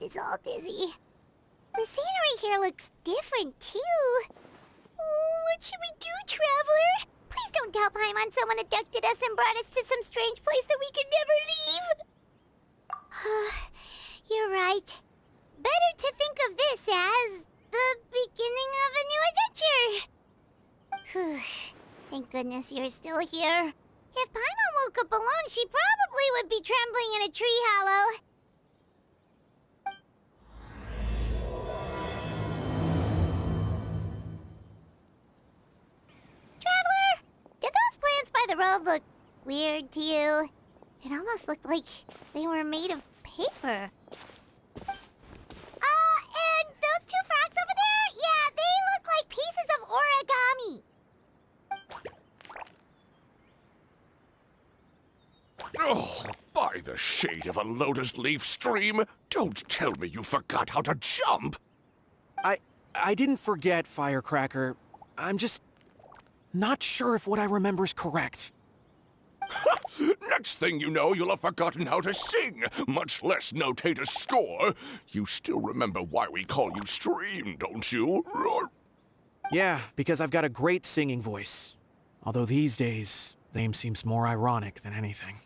head is all dizzy. The scenery here looks different, too. Oh, what should we do, Traveler? Please don't tell Paimon someone abducted us and brought us to some strange place that we could never leave. You're right. Better to think of this as the beginning of a new adventure. Thank goodness you're still here. If Paimon woke up alone, she probably would be trembling in a tree hollow. Traveler, did those plants by the road look weird to you? It almost looked like they were made of paper. And those two frogs over there? Yeah, they look like pieces of origami. Oh, by the shade of a lotus leaf stream, don't tell me you forgot how to jump! I didn't forget, Firecracker. I'm just not sure if what I remember is correct. Next thing you know, you'll have forgotten how to sing, much less notate a score. You still remember why we call you Stream, don't you? Yeah, because I've got a great singing voice. Although these days, the name seems more ironic than anything.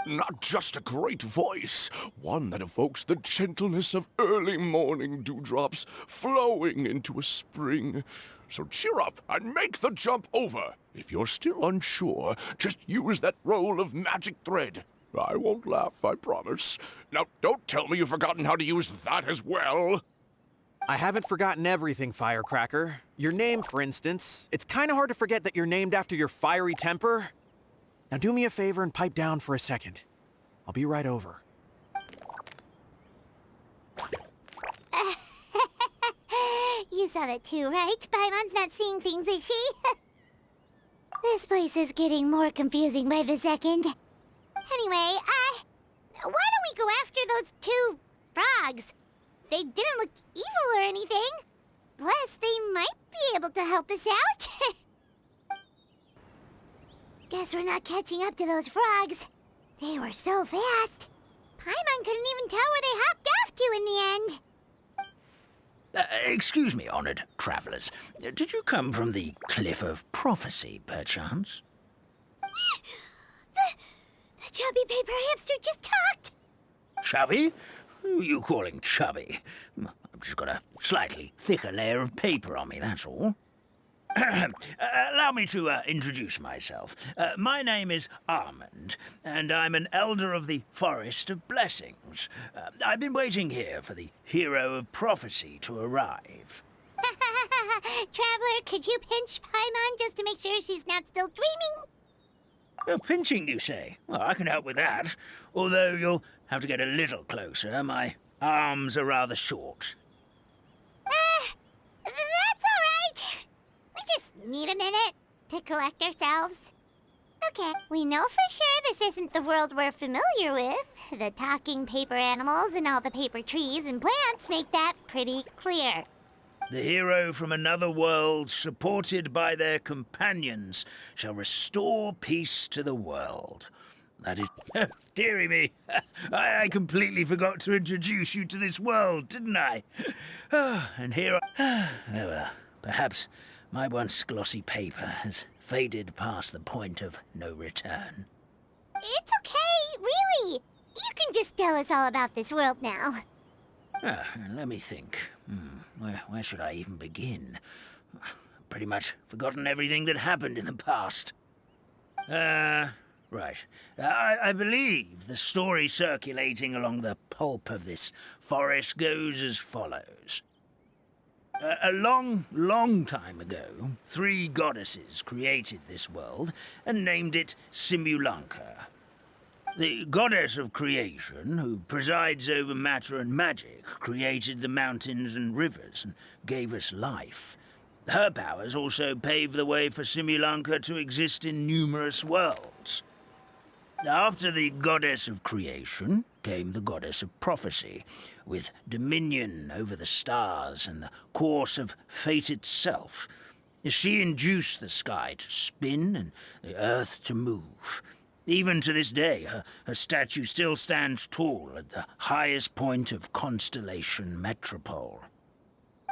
Not just a great voice, one that evokes the gentleness of early morning dewdrops flowing into a spring. So cheer up and make the jump over. If you're still unsure, just use that roll of magic thread. I won't laugh, I promise. Now, don't tell me you've forgotten how to use that as well. I haven't forgotten everything, Firecracker. Your name, for instance. It's kind of hard to forget that you're named after your fiery temper. Now do me a favor and pipe down for a second. I'll be right over. You saw that too, right? Paimon's not seeing things, is she? This place is getting more confusing by the second. Anyway, why don't we go after those two frogs? They didn't look evil or anything. Plus, they might be able to help us out. Guess we're not catching up to those frogs. They were so fast. Paimon couldn't even tell where they hopped off to in the end. Excuse me, honored travelers. Did you come from the Cliff of Prophecy, perchance? The chubby paper hamster just talked. Chubby? Who are you calling chubby? I've just got a slightly thicker layer of paper on me, that's all. Allow me to introduce myself. My name is Armand, and I'm an elder of the Forest of Blessings. I've been waiting here for the hero of prophecy to arrive. Traveler, could you pinch Paimon just to make sure she's not still dreaming? Pinching, you say? Well, I can help with that. Although you'll have to get a little closer. My arms are rather short. That's all right. We just need a minute to collect ourselves. Okay, we know for sure this isn't the world we're familiar with. The talking paper animals and all the paper trees and plants make that pretty clear. The hero from another world, supported by their companions, shall restore peace to the world. That is... Dearie me, I completely forgot to introduce you to this world, didn't I? And here I... Oh well, perhaps my once glossy paper has faded past the point of no return. It's okay, really. You can just tell us all about this world now. Let me think. Where should I even begin? I've pretty much forgotten everything that happened in the past. Right. I believe the story circulating along the pulp of this forest goes as follows. A long, long time ago, 3 goddesses created this world and named it Simulanka. The goddess of creation, who presides over matter and magic, created the mountains and rivers and gave us life. Her powers also paved the way for Simulanka to exist in numerous worlds. After the goddess of creation came the goddess of prophecy, with dominion over the stars and the course of fate itself. She induced the sky to spin and the earth to move. Even to this day, her statue still stands tall at the highest point of Constellation Metropole.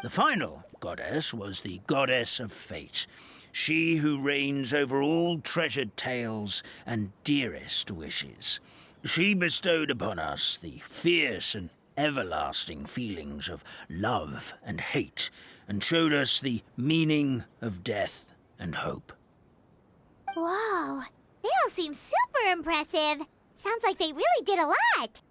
The final goddess was the goddess of fate, she who reigns over all treasured tales and dearest wishes. She bestowed upon us the fierce and everlasting feelings of love and hate, and showed us the meaning of death and hope. Whoa, they all seem super impressive. Sounds like they really did a lot.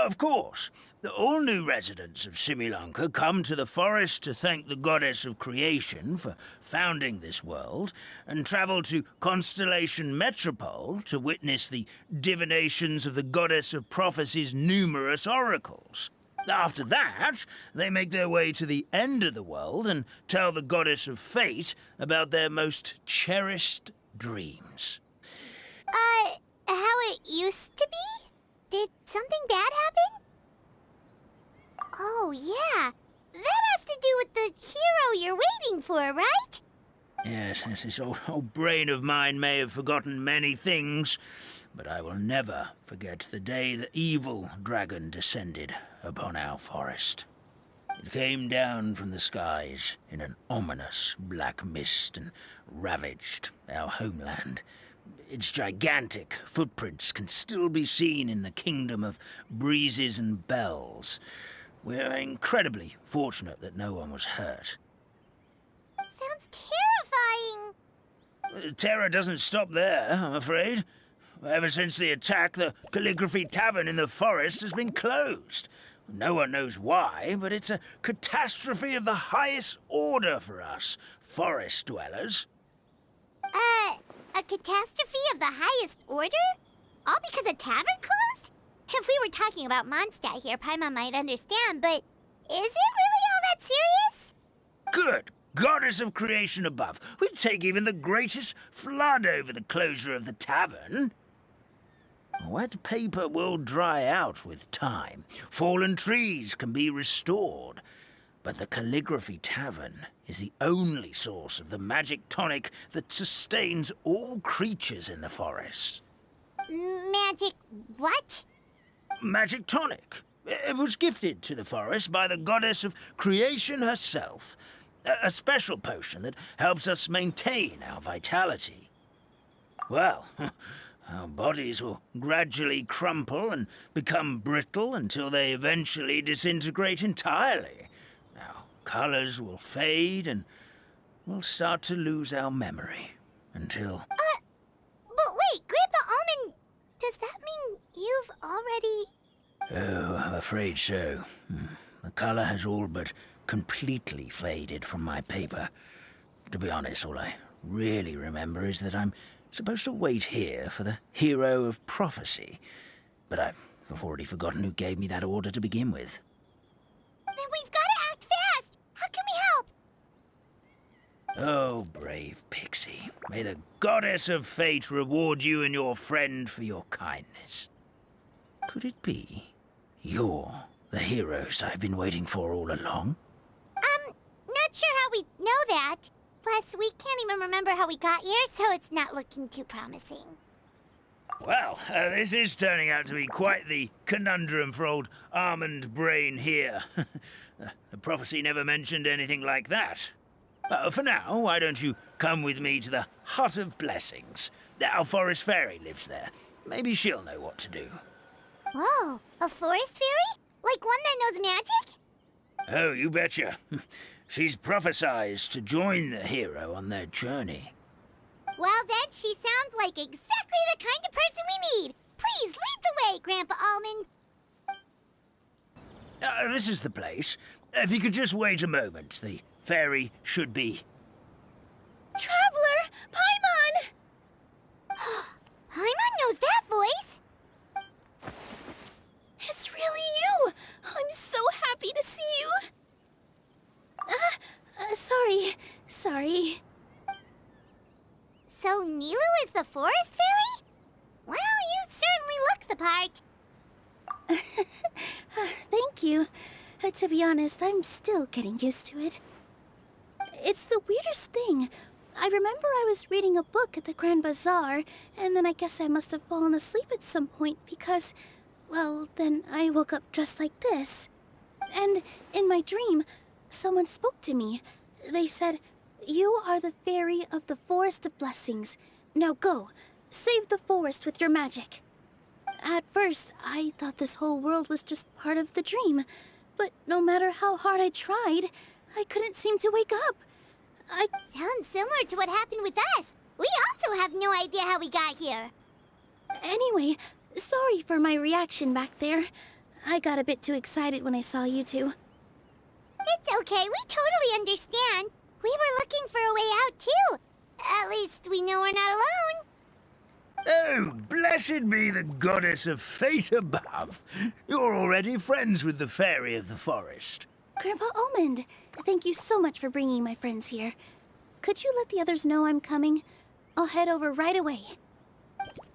Of course, all new residents of Simulanka come to the forest to thank the goddess of creation for founding this world, and travel to Constellation Metropole to witness the divinations of the goddess of prophecy's numerous oracles. After that, they make their way to the end of the world and tell the goddess of fate about their most cherished dreams. How it used to be? Did something bad happen? Oh, yeah. That has to do with the hero you're waiting for, right? Yes, this old brain of mine may have forgotten many things, but I will never forget the day the evil dragon descended upon our forest. It came down from the skies in an ominous black mist and ravaged our homeland. Its gigantic footprints can still be seen in the kingdom of breezes and bells. We're incredibly fortunate that no one was hurt. Sounds terrifying. Terror doesn't stop there, I'm afraid. Ever since the attack, the Calligraphy Tavern in the forest has been closed. No one knows why, but it's a catastrophe of the highest order for us, forest dwellers. A catastrophe of the highest order? All because a tavern closed? If we were talking about Mondstadt here, Paimon might understand, but is it really all that serious? Good goddess of creation above. We'd take even the greatest flood over the closure of the tavern. Wet paper will dry out with time. Fallen trees can be restored. But the Calligraphy Tavern is the only source of the magic tonic that sustains all creatures in the forest. Magic what? Magic tonic. It was gifted to the forest by the goddess of creation herself. A special potion that helps us maintain our vitality. Well, our bodies will gradually crumple and become brittle until they eventually disintegrate entirely. Our colors will fade and we'll start to lose our memory until... But wait, Grandpa Almond, does that mean you've already... Oh, I'm afraid so. The color has all but completely faded from my paper. To be honest, all I really remember is that I'm supposed to wait here for the hero of prophecy. But I've already forgotten who gave me that order to begin with. Then we've got to act fast! How can we help? Oh, brave pixie. May the goddess of fate reward you and your friend for your kindness. Could it be you're the heroes I've been waiting for all along? Not sure how we know that. Plus, we can't even remember how we got here, so it's not looking too promising. Well, this is turning out to be quite the conundrum for old Almond Brain here. The prophecy never mentioned anything like that. For now, why don't you come with me to the Hut of Blessings? Our forest fairy lives there. Maybe she'll know what to do. Whoa, a forest fairy? Like one that knows magic? Oh, you betcha. She's prophesized to join the hero on their journey. Well, then she sounds like exactly the kind of person we need. Please lead the way, Grandpa Almond. This is the place. If you could just wait a moment, the fairy should be... Traveler! Paimon! Paimon knows that voice! It's really you! I'm so happy to see you! Sorry. So Nilou is the forest fairy? Well, you certainly look the part. Thank you. To be honest, I'm still getting used to it. It's the weirdest thing. I remember I was reading a book at the Grand Bazaar, and then I guess I must have fallen asleep at some point because, well, then I woke up just like this. And in my dream, someone spoke to me. They said, "You are the fairy of the Forest of Blessings. Now go, save the forest with your magic." At first, I thought this whole world was just part of the dream, but no matter how hard I tried, I couldn't seem to wake up. Sounds similar to what happened with us. We also have no idea how we got here. Anyway, sorry for my reaction back there. I got a bit too excited when I saw you two. It's okay, we totally understand. We were looking for a way out, too. At least we know we're not alone. Oh, blessed be the goddess of fate above. You're already friends with the fairy of the forest. Grandpa Almond, thank you so much for bringing my friends here. Could you let the others know I'm coming? I'll head over right away.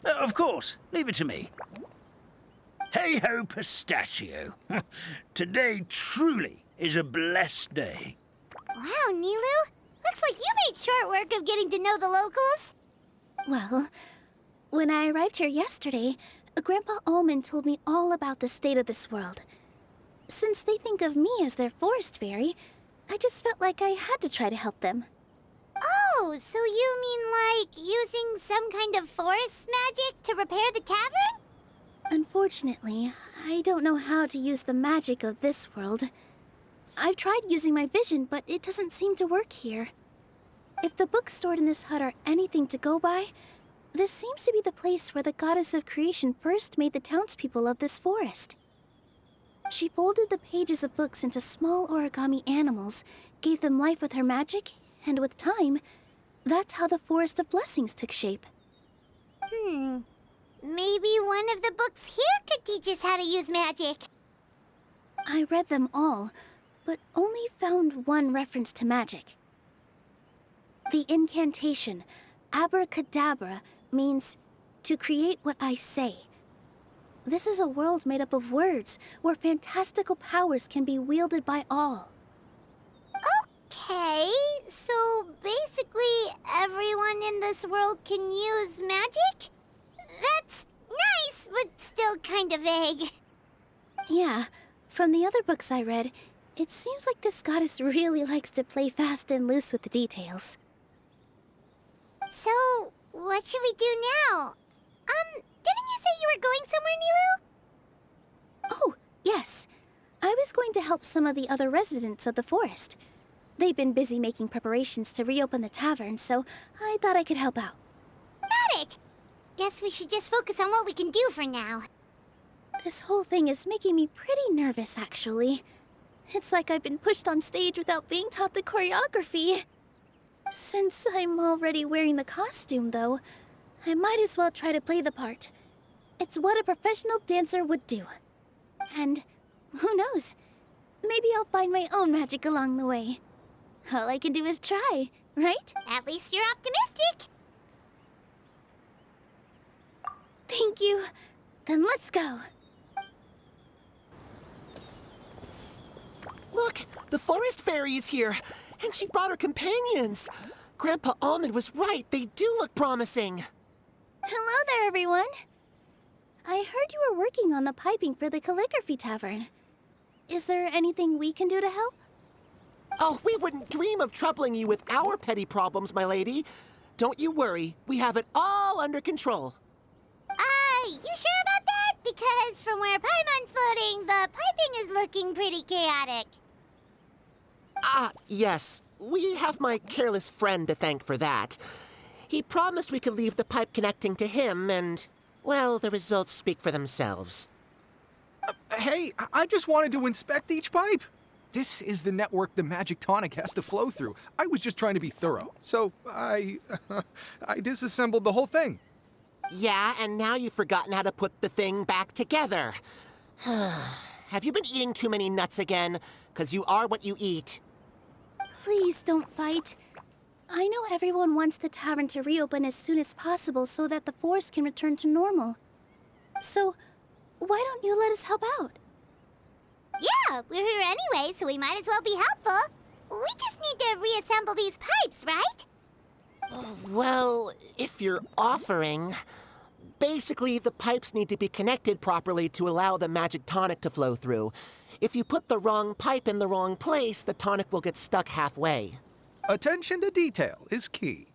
Of course, leave it to me. Hey-ho, pistachio. Today truly is a blessed day. Wow, Nilou. Looks like you made short work of getting to know the locals. Well, when I arrived here yesterday, Grandpa Almond told me all about the state of this world. Since they think of me as their forest fairy, I just felt like I had to try to help them. Oh, so you mean like using some kind of forest magic to repair the tavern? Unfortunately, I don't know how to use the magic of this world. I've tried using my vision, but it doesn't seem to work here. If the books stored in this hut are anything to go by, this seems to be the place where the goddess of creation first made the townspeople of this forest. She folded the pages of books into small origami animals, gave them life with her magic, and with time, that's how the Forest of Blessings took shape. Maybe one of the books here could teach us how to use magic. I read them all, but only found one reference to magic. The incantation, abracadabra, means to create what I say. This is a world made up of words, where fantastical powers can be wielded by all. Okay, so basically everyone in this world can use magic? That's nice, but still kind of vague. Yeah, from the other books I read, it seems like this goddess really likes to play fast and loose with the details. So, what should we do now? Didn't you say you were going somewhere, Nilou? Oh, yes. I was going to help some of the other residents of the forest. They've been busy making preparations to reopen the tavern, so I thought I could help out. Got it! Guess we should just focus on what we can do for now. This whole thing is making me pretty nervous, actually. It's like I've been pushed on stage without being taught the choreography. Since I'm already wearing the costume, though, I might as well try to play the part. It's what a professional dancer would do. And who knows? Maybe I'll find my own magic along the way. All I can do is try, right? At least you're optimistic. Thank you. Then let's go. Look, the forest fairy is here, and she brought her companions. Grandpa Almond was right. They do look promising. Hello there, everyone. I heard you were working on the piping for the calligraphy tavern. Is there anything we can do to help? Oh, we wouldn't dream of troubling you with our petty problems, my lady. Don't you worry. We have it all under control. You sure about that? Because from where Paimon's floating, the piping is looking pretty chaotic. Yes. We have my careless friend to thank for that. He promised we could leave the pipe connecting to him, and, well, the results speak for themselves. Hey, I just wanted to inspect each pipe. This is the network the magic tonic has to flow through. I was just trying to be thorough, so I disassembled the whole thing. Yeah, and now you've forgotten how to put the thing back together. Have you been eating too many nuts again? 'Cause you are what you eat. Please don't fight. I know everyone wants the tavern to reopen as soon as possible so that the forest can return to normal. So, why don't you let us help out? Yeah, we're here anyway, so we might as well be helpful. We just need to reassemble these pipes, right? Well, if you're offering... Basically, the pipes need to be connected properly to allow the magic tonic to flow through. If you put the wrong pipe in the wrong place, the tonic will get stuck halfway. Attention to detail is key.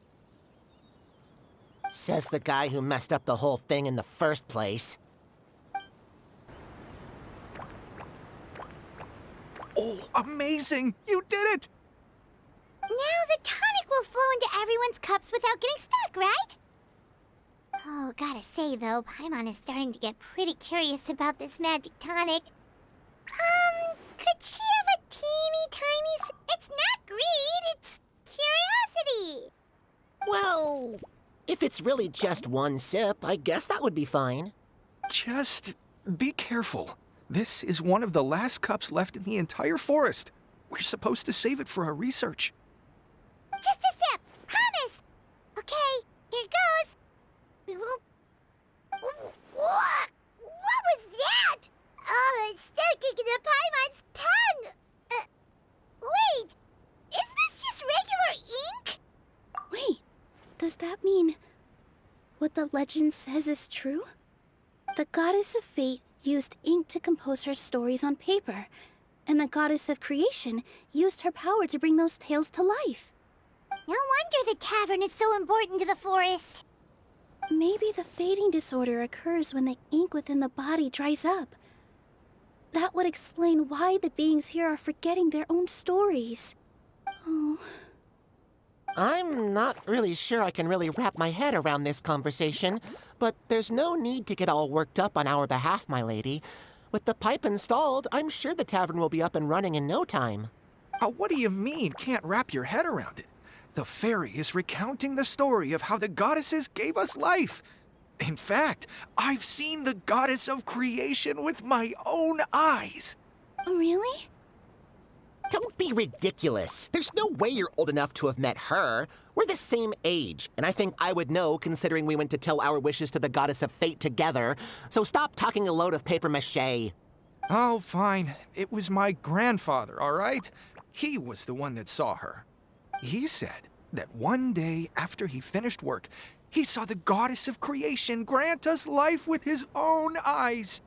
Says the guy who messed up the whole thing in the first place. Oh, amazing! You did it! Now the tonic will flow into everyone's cups without getting stuck, right? Oh, gotta say though, Paimon is starting to get pretty curious about this magic tonic. Could she have a teeny tiny It's not greed, it's curiosity! Well, if it's really just one sip, I guess that would be fine. Just be careful. This is one of the last cups left in the entire forest. We're supposed to save it for our research. Just a sip, promise! Okay, here goes. We won't... What was that? Oh, it's sticking to Paimon's tongue! Wait! Is this just regular ink? Wait, does that mean what the legend says is true? The goddess of fate used ink to compose her stories on paper, and the goddess of creation used her power to bring those tales to life. No wonder the tavern is so important to the forest. Maybe the fading disorder occurs when the ink within the body dries up. That would explain why the beings here are forgetting their own stories. Oh. I'm not really sure I can really wrap my head around this conversation, but there's no need to get all worked up on our behalf, my lady. With the pipe installed, I'm sure the tavern will be up and running in no time. What do you mean, can't wrap your head around it? The fairy is recounting the story of how the goddesses gave us life. In fact, I've seen the goddess of creation with my own eyes. Really? Don't be ridiculous. There's no way you're old enough to have met her. We're the same age, and I think I would know considering we went to tell our wishes to the goddess of fate together. So stop talking a load of papier-mâché. Oh, fine. It was my grandfather, all right? He was the one that saw her. He said that one day after he finished work, he saw the goddess of creation grant us life with his own eyes.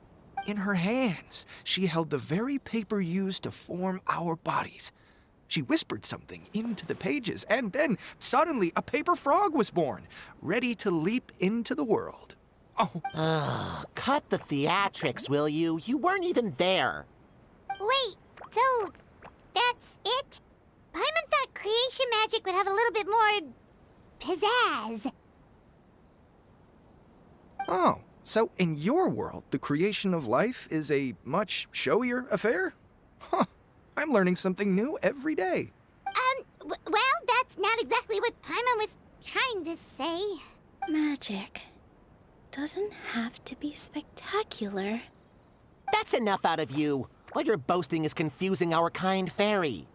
In her hands, she held the very paper used to form our bodies. She whispered something into the pages, and then suddenly a paper frog was born, ready to leap into the world. Oh. Cut the theatrics, will you? You weren't even there. Wait, so that's it? Paimon thought creation magic would have a little bit more pizzazz. Oh, so in your world, the creation of life is a much showier affair? Huh, I'm learning something new every day. Well, that's not exactly what Paimon was trying to say. Magic doesn't have to be spectacular. That's enough out of you. All your boasting is confusing our kind fairy.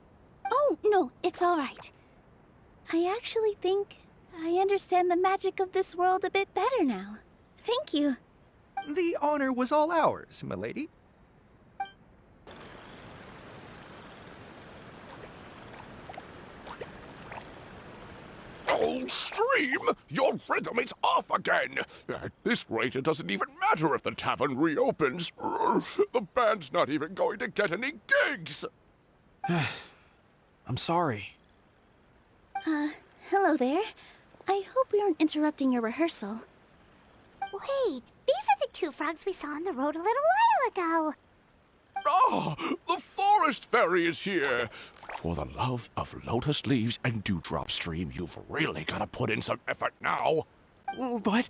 Oh, no, it's all right. I actually think I understand the magic of this world a bit better now. Thank you. The honor was all ours, milady. Oh, Stream! Your rhythm is off again! At this rate, it doesn't even matter if the tavern reopens. The band's not even going to get any gigs! I'm sorry. Hello there. I hope we aren't interrupting your rehearsal. Wait, these are the two frogs we saw on the road a little while ago. Ah, the forest fairy is here! For the love of lotus leaves and dewdrop, Stream, you've really got to put in some effort now. But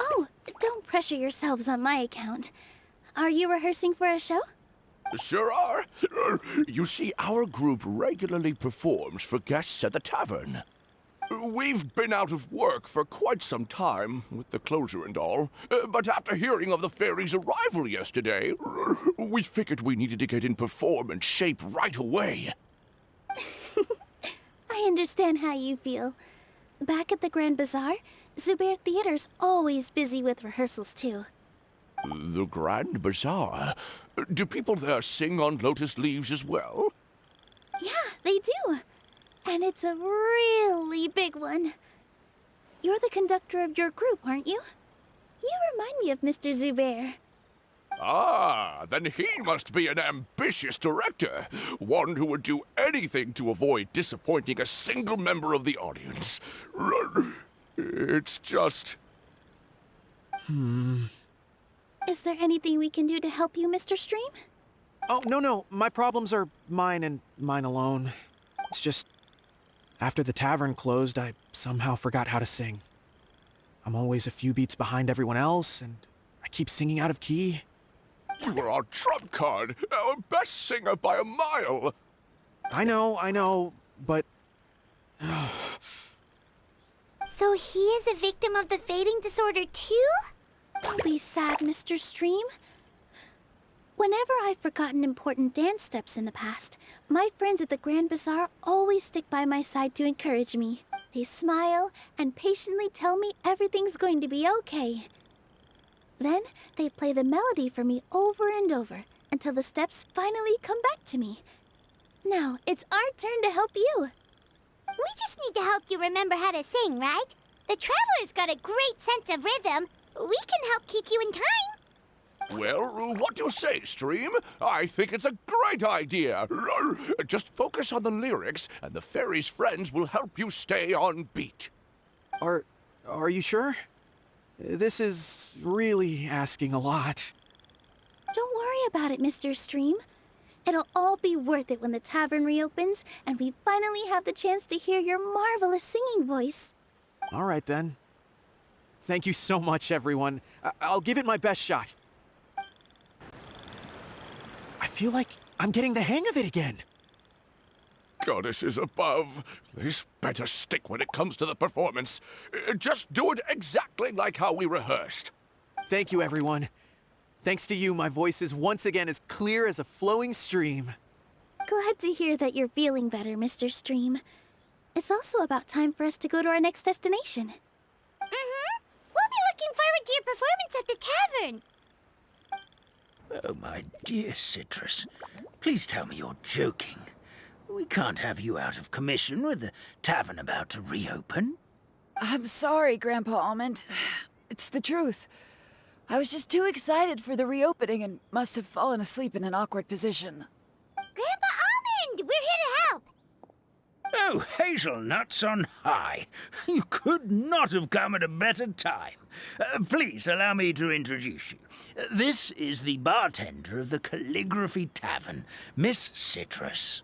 Oh, don't pressure yourselves on my account. Are you rehearsing for a show? Sure are. You see, our group regularly performs for guests at the tavern. We've been out of work for quite some time, with the closure and all. But after hearing of the fairy's arrival yesterday, we figured we needed to get in performance shape right away. I understand how you feel. Back at the Grand Bazaar, Zubair Theater's always busy with rehearsals too. The Grand Bazaar? Do people there sing on lotus leaves as well? Yeah, they do. And it's a really big one. You're the conductor of your group, aren't you? You remind me of Mr. Zubair. Ah, then he must be an ambitious director. One who would do anything to avoid disappointing a single member of the audience. It's just... Is there anything we can do to help you, Mr. Stream? Oh, no. My problems are mine and mine alone. It's just... after the tavern closed, I somehow forgot how to sing. I'm always a few beats behind everyone else, and I keep singing out of key. You were our trump card, our best singer by a mile. I know, but... So he is a victim of the fading disorder too? Don't be sad, Mr. Stream. Whenever I've forgotten important dance steps in the past, my friends at the Grand Bazaar always stick by my side to encourage me. They smile and patiently tell me everything's going to be okay. Then they play the melody for me over and over until the steps finally come back to me. Now it's our turn to help you. We just need to help you remember how to sing, right? The Traveler's got a great sense of rhythm. We can help keep you in time. Well, what do you say, Stream? I think it's a great idea. Just focus on the lyrics, and the fairy's friends will help you stay on beat. Are you sure? This is really asking a lot. Don't worry about it, Mr. Stream. It'll all be worth it when the tavern reopens and we finally have the chance to hear your marvelous singing voice. All right, then. Thank you so much, everyone. I'll give it my best shot. I feel like I'm getting the hang of it again. Goddesses above, this better stick when it comes to the performance. Just do it exactly like how we rehearsed. Thank you, everyone. Thanks to you, my voice is once again as clear as a flowing stream. Glad to hear that you're feeling better, Mr. Stream. It's also about time for us to go to our next destination. We'll be looking forward to your performance at the tavern. Oh, my dear Citrus, please tell me you're joking. We can't have you out of commission with the tavern about to reopen. I'm sorry, Grandpa Almond. It's the truth. I was just too excited for the reopening and must have fallen asleep in an awkward position. Grandpa Almond, we're here to help. Oh, hazelnuts on high. You could not have come at a better time. Please allow me to introduce you. This is the bartender of the Calligraphy Tavern, Miss Citrus.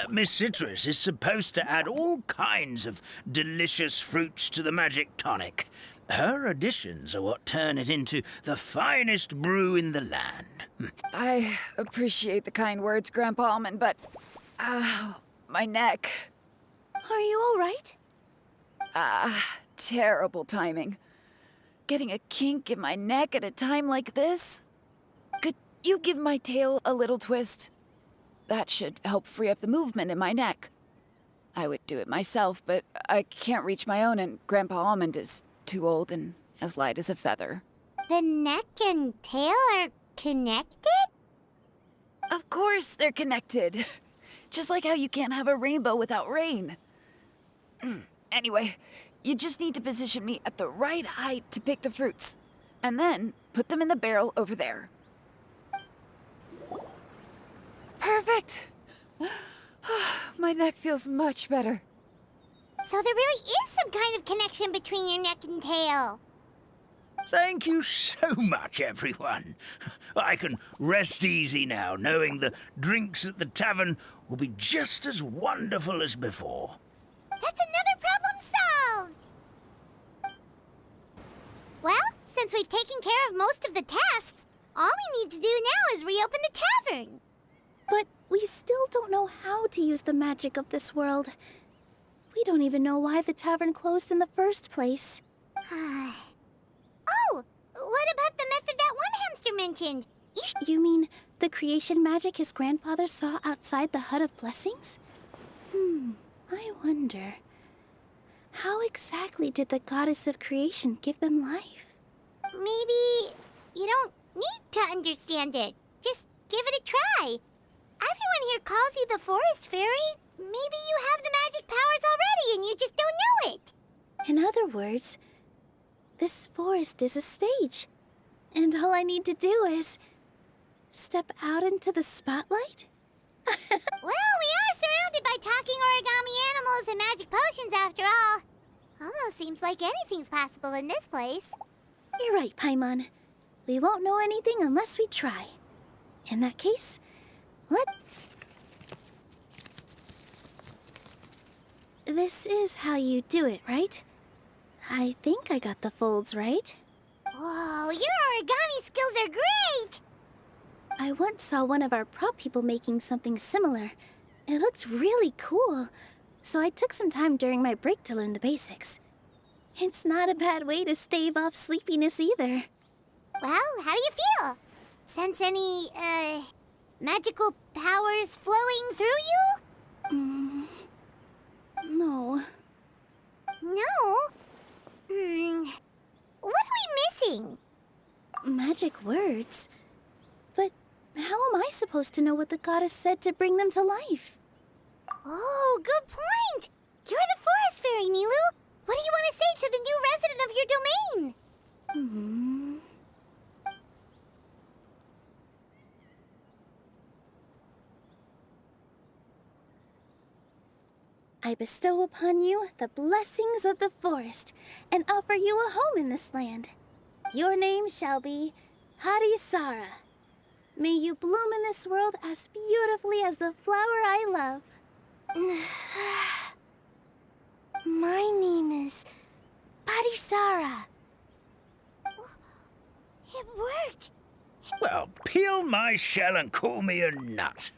Miss Citrus is supposed to add all kinds of delicious fruits to the magic tonic. Her additions are what turn it into the finest brew in the land. I appreciate the kind words, Grandpa Almond, but... my neck. Are you all right? Terrible timing. Getting a kink in my neck at a time like this? Could you give my tail a little twist? That should help free up the movement in my neck. I would do it myself, but I can't reach my own, and Grandpa Almond is too old and as light as a feather. The neck and tail are connected? Of course they're connected. Just like how you can't have a rainbow without rain. Anyway, you just need to position me at the right height to pick the fruits, and then put them in the barrel over there. Perfect! My neck feels much better. So there really is some kind of connection between your neck and tail. Thank you so much, everyone. I can rest easy now, knowing the drinks at the tavern will be just as wonderful as before. That's another problem solved! Well, since we've taken care of most of the tasks, all we need to do now is reopen the tavern. But we still don't know how to use the magic of this world. We don't even know why the tavern closed in the first place. Oh, what about the method that one hamster mentioned? You mean the creation magic his grandfather saw outside the Hut of Blessings? I wonder. How exactly did the goddess of creation give them life? Maybe you don't need to understand it. Just give it a try. Everyone here calls you the Forest Fairy, Maybe you have the magic powers already and you just don't know it. In other words, this forest is a stage. And all I need to do is step out into the spotlight? Well, we are surrounded by talking origami animals and magic potions after all. Almost seems like anything's possible in this place. You're right, Paimon. We won't know anything unless we try. In that case, This is how you do it, right? I think I got the folds right. Whoa, your origami skills are great! I once saw one of our prop people making something similar. It looked really cool, so I took some time during my break to learn the basics. It's not a bad way to stave off sleepiness either. Well, how do you feel? Sense any, magical powers flowing through you? No. No? What are we missing? Magic words? But how am I supposed to know what the goddess said to bring them to life? Oh, good point! You're the forest fairy, Nilou! What do you want to say to the new resident of your domain? I bestow upon you the blessings of the forest and offer you a home in this land. Your name shall be Harisara. May you bloom in this world as beautifully as the flower I love. My name is Harisara. It worked! Well, peel my shell and call me a nut.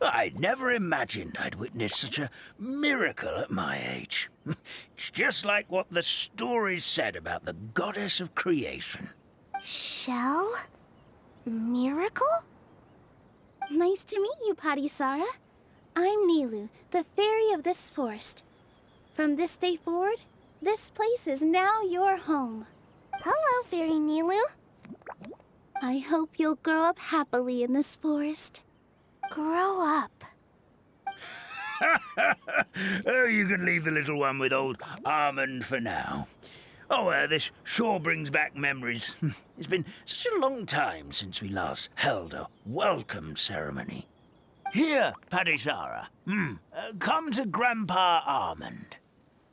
I'd never imagined I'd witness such a miracle at my age. It's just like what the stories said about the goddess of creation. Shell? Miracle? Nice to meet you, Harisara. I'm Nilou, the fairy of this forest. From this day forward, this place is now your home. Hello, Fairy Nilou. I hope you'll grow up happily in this forest. Grow up. Oh, you can leave the little one with old Almond for now. Oh, this sure brings back memories. It's been such a long time since we last held a welcome ceremony. Here, Harisara. Come to Grandpa Almond.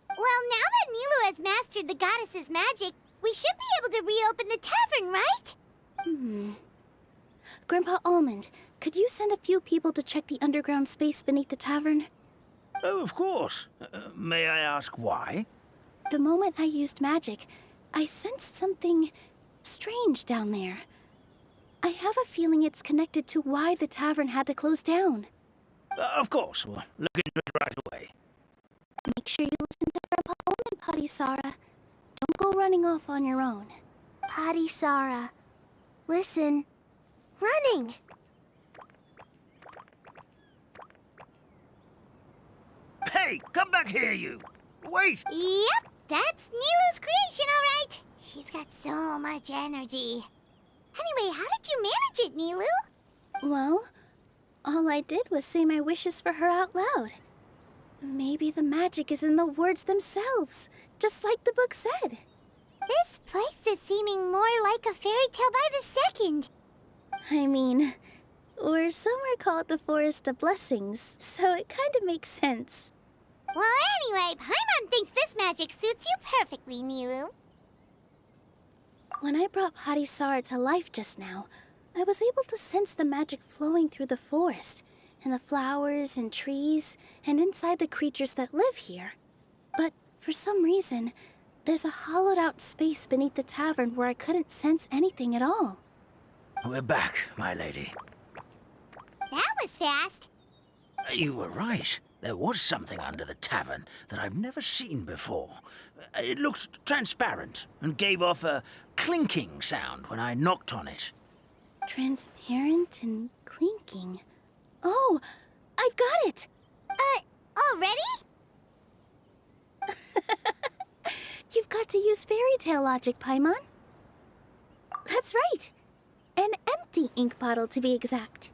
Well, now that Nilou has mastered the goddess's magic, we should be able to reopen the tavern, right? Grandpa Almond, could you send a few people to check the underground space beneath the tavern? Oh, of course. May I ask why? The moment I used magic, I sensed something strange down there. I have a feeling it's connected to why the tavern had to close down. Of course. We'll look into it right away. Make sure you listen to Grandpa Almond, Harisara. Don't go running off on your own. Harisara. Listen. Running! Hey, come back here, you! Wait! Yep, that's Nilou's creation, all right. She's got so much energy. Anyway, how did you manage it, Nilou? Well, all I did was say my wishes for her out loud. Maybe the magic is in the words themselves, just like the book said. This place is seeming more like a fairy tale by the second. I mean, or somewhere called the Forest of Blessings, so it kind of makes sense. Well, anyway, Paimon thinks this magic suits you perfectly, Nilou. When I brought Harisara to life just now, I was able to sense the magic flowing through the forest, and the flowers and trees, and inside the creatures that live here. But for some reason, there's a hollowed-out space beneath the tavern where I couldn't sense anything at all. We're back, my lady. That was fast. You were right. There was something under the tavern that I've never seen before. It looked transparent and gave off a clinking sound when I knocked on it. Transparent and clinking. Oh, I've got it! Already? You've got to use fairy tale logic, Paimon. That's right. An empty ink bottle, to be exact.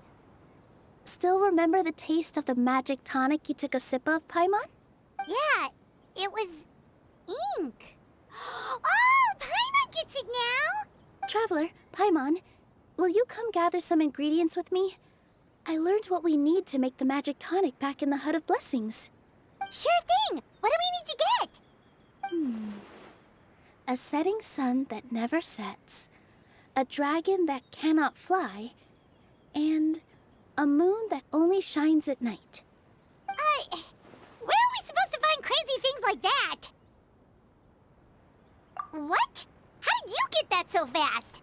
Still remember the taste of the magic tonic you took a sip of, Paimon? Yeah, it was ink. Oh, Paimon gets it now! Traveler, Paimon, will you come gather some ingredients with me? I learned what we need to make the magic tonic back in the Hut of Blessings. Sure thing! What do we need to get? A setting sun that never sets, a dragon that cannot fly, and a moon that only shines at night. Where are we supposed to find crazy things like that? What? How did you get that so fast?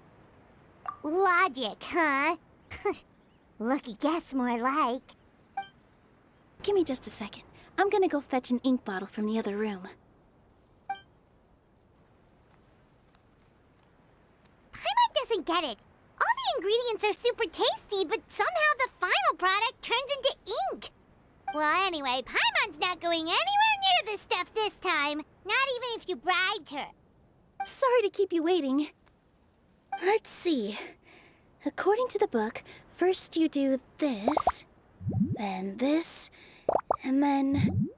Logic, huh? Lucky guess, more like. Give me just a second. I'm gonna go fetch an ink bottle from the other room. Paimon doesn't get it. All the ingredients are super tasty, but somehow the final product turns into ink. Well, anyway, Paimon's not going anywhere near this stuff this time. Not even if you bribed her. Sorry to keep you waiting. Let's see. According to the book, first you do this, then this, and then...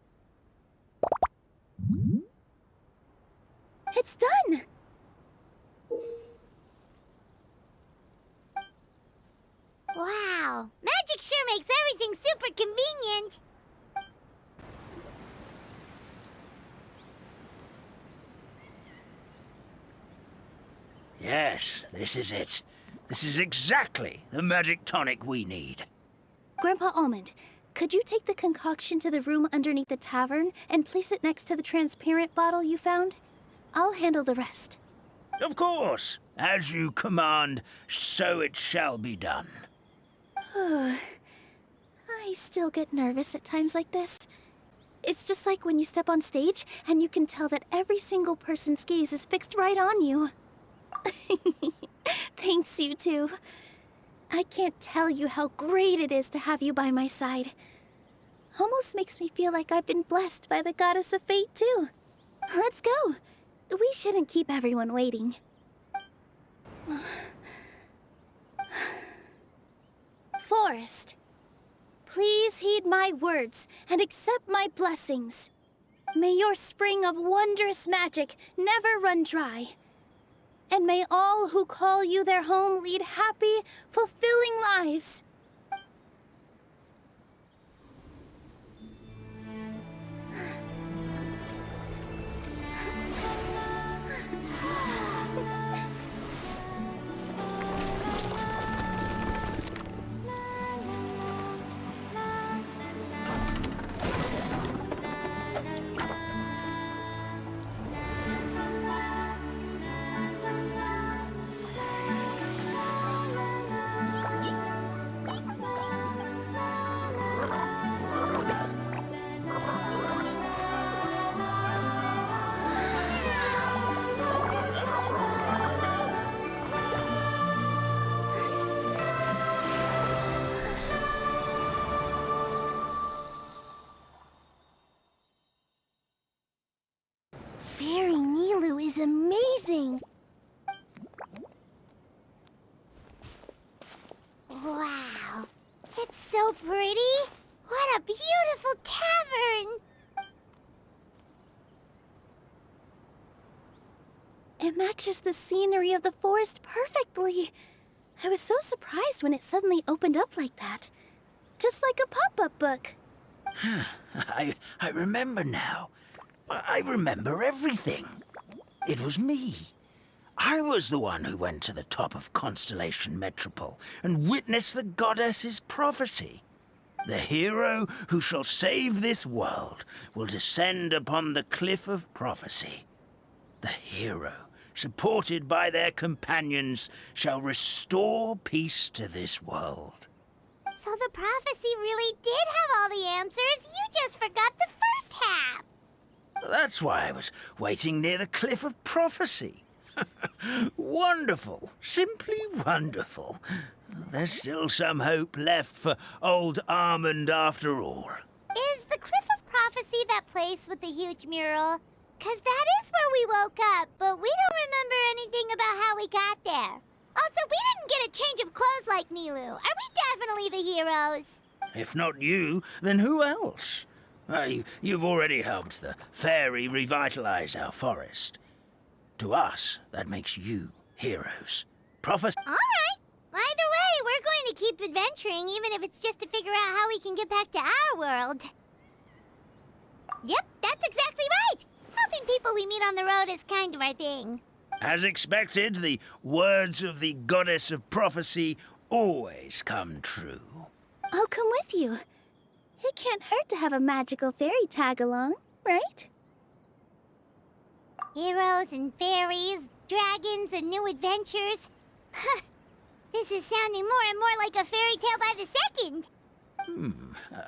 It's done! Wow, magic sure makes everything super convenient. Yes, this is it. This is exactly the magic tonic we need. Grandpa Almond, could you take the concoction to the room underneath the tavern and place it next to the transparent bottle you found? I'll handle the rest. Of course. As you command, so it shall be done. I still get nervous at times like this. It's just like when you step on stage and you can tell that every single person's gaze is fixed right on you. Thanks, you two. I can't tell you how great it is to have you by my side. Almost makes me feel like I've been blessed by the goddess of fate, too. Let's go. We shouldn't keep everyone waiting. Forest, please heed my words and accept my blessings. May your spring of wondrous magic never run dry. And may all who call you their home lead happy, fulfilling lives. Fairy Nilou is amazing! Wow, it's so pretty. What a beautiful tavern. It matches the scenery of the forest perfectly. I was so surprised when it suddenly opened up like that. Just like a pop-up book. I remember now. I remember everything. It was me. I was the one who went to the top of Constellation Metropole and witnessed the goddess's prophecy. The hero who shall save this world will descend upon the cliff of prophecy. The hero, supported by their companions, shall restore peace to this world. So the prophecy really did have all the answers. You just forgot the first half. That's why I was waiting near the cliff of prophecy. Wonderful. Simply wonderful. There's still some hope left for old Armand after all. Is the Cliff of Prophecy that place with the huge mural? 'Cause that is where we woke up, but we don't remember anything about how we got there. Also, we didn't get a change of clothes like Nilou. Are we definitely the heroes? If not you, then who else? You've already helped the fairy revitalize our forest. To us, that makes you heroes. Prophes- All right. Either way, we're going to keep adventuring, even if it's just to figure out how we can get back to our world. Yep, that's exactly right. Helping people we meet on the road is kind of our thing. As expected, the words of the goddess of prophecy always come true. I'll come with you. It can't hurt to have a magical fairy tag along, right? Heroes and fairies, dragons and new adventures. This is sounding more and more like a fairy tale by the second.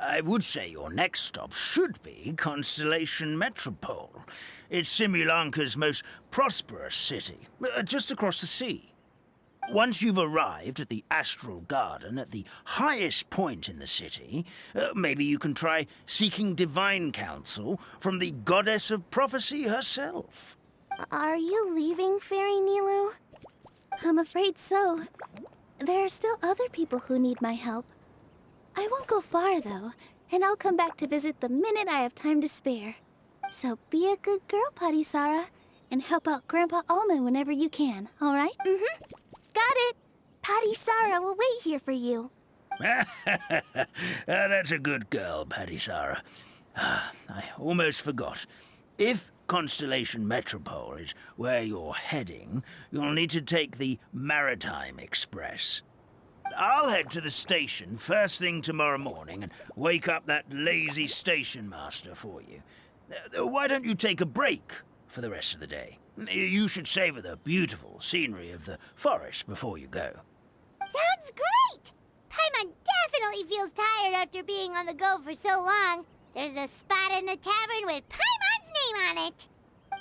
I would say your next stop should be Constellation Metropole. It's Simulanka's most prosperous city, just across the sea. Once you've arrived at the Astral Garden at the highest point in the city, maybe you can try seeking divine counsel from the goddess of prophecy herself. Are you leaving, Fairy Nilou? I'm afraid so. There are still other people who need my help. I won't go far, though, and I'll come back to visit the minute I have time to spare. So be a good girl, Padisara, and help out Grandpa Almond whenever you can, all right? Mm-hmm. Got it. Padisara will wait here for you. That's a good girl, Padisara. I almost forgot. If Constellation Metropole is where you're heading, you'll need to take the Maritime Express. I'll head to the station first thing tomorrow morning and wake up that lazy station master for you. Why don't you take a break for the rest of the day? You should savor the beautiful scenery of the forest before you go. Sounds great! Paimon definitely feels tired after being on the go for so long. There's a spot in the tavern with Paimon's name on it.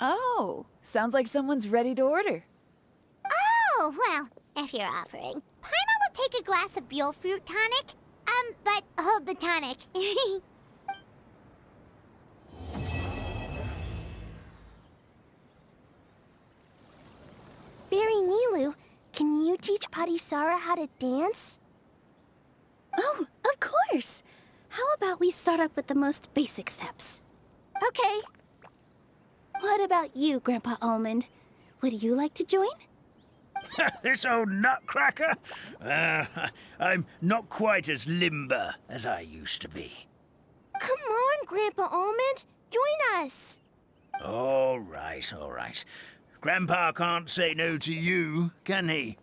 Oh, sounds like someone's ready to order. Oh, well, if you're offering. Paimon will take a glass of Buell fruit tonic. But hold the tonic. Fairy Nilou, can you teach Padisara how to dance? Oh, of course! How about we start off with the most basic steps? Okay. What about you, Grandpa Almond? Would you like to join? This old nutcracker? I'm not quite as limber as I used to be. Come on, Grandpa Almond. Join us. All right, all right. Grandpa can't say no to you, can he?